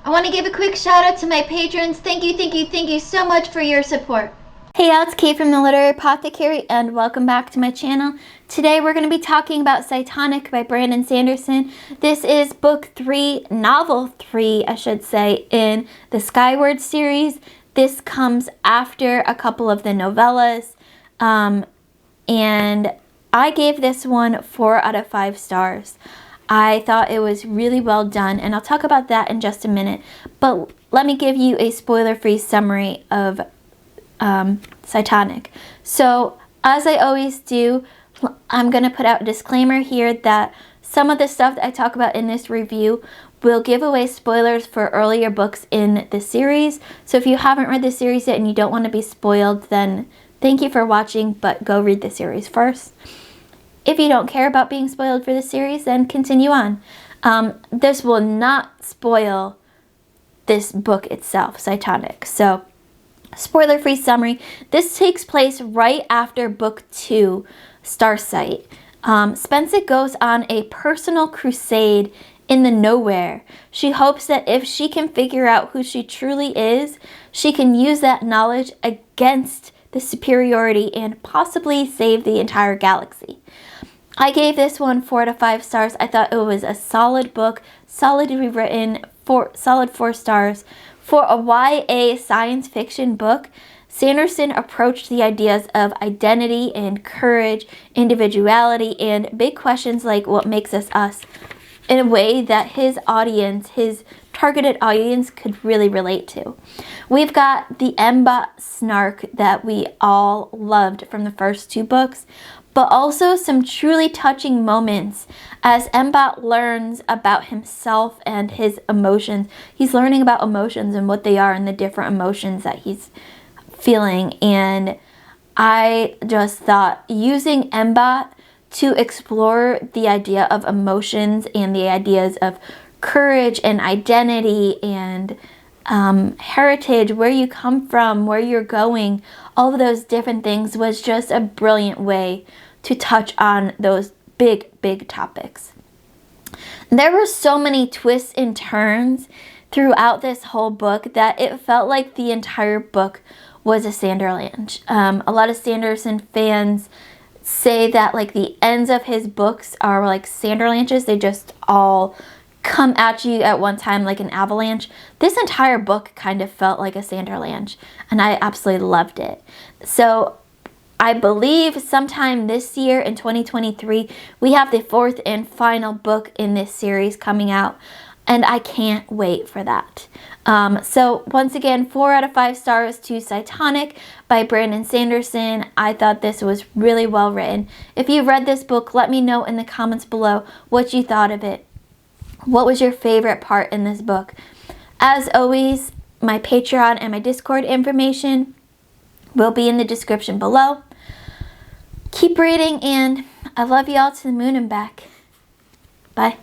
I want to give a quick shout out to my patrons. Thank you so much for your support. Hey y'all, it's Kate from the Literary Apothecary and welcome back to my channel. Today we're going to be talking about Cytonic by Brandon Sanderson. This is book 3, novel 3 I should say, in the Skyward series. This comes after a couple of the novellas, and I gave this one 4 out of 5 stars. I thought it was really well done, and I'll talk about that in just a minute. But let me give you a spoiler-free summary of Cytonic. So, as I always do, I'm going to put out a disclaimer here that some of the stuff that I talk about in this review will give away spoilers for earlier books in the series. So if you haven't read the series yet and you don't want to be spoiled, then thank you for watching, but go read the series first. If you don't care about being spoiled for the series, then continue on. This will not spoil this book itself, Cytonic. So, spoiler-free summary. This takes place right after book 2, Starsight. Spencer goes on a personal crusade in the nowhere. She hopes that if she can figure out who she truly is, she can use that knowledge against the superiority and possibly save the entire galaxy. I gave this one 4 out of 5 stars. I thought it was a solid book, solidly written, solid 4 stars. For a YA science fiction book, Sanderson approached the ideas of identity and courage, individuality, and big questions like what makes us us in a way that his audience, his targeted audience, could really relate to. We've got the Mbot snark that we all loved from the first 2 books, but also some truly touching moments as Mbot learns about himself and his emotions. He's learning about emotions and what they are and the different emotions that he's feeling. And I just thought using Mbot to explore the idea of emotions and the ideas of courage and identity and heritage, where you come from, where you're going, all of those different things was just a brilliant way to touch on those big topics. There were so many twists and turns throughout this whole book that it felt like the entire book was a Sanderlanche. A lot of Sanderson fans say that like the ends of his books are like Sanderlanches. They just all come at you at one time like an avalanche. This entire book kind of felt like a Sanderlanche, and I absolutely loved it. So I believe sometime this year in 2023, we have the 4th and final book in this series coming out, and I can't wait for that. So once again, 4 out of 5 stars to Cytonic by Brandon Sanderson. I thought this was really well written. If you read this book, let me know in the comments below what you thought of it. What was your favorite part in this book? As always, my Patreon and my Discord information will be in the description below. Keep reading, and I love y'all to the moon and back. Bye.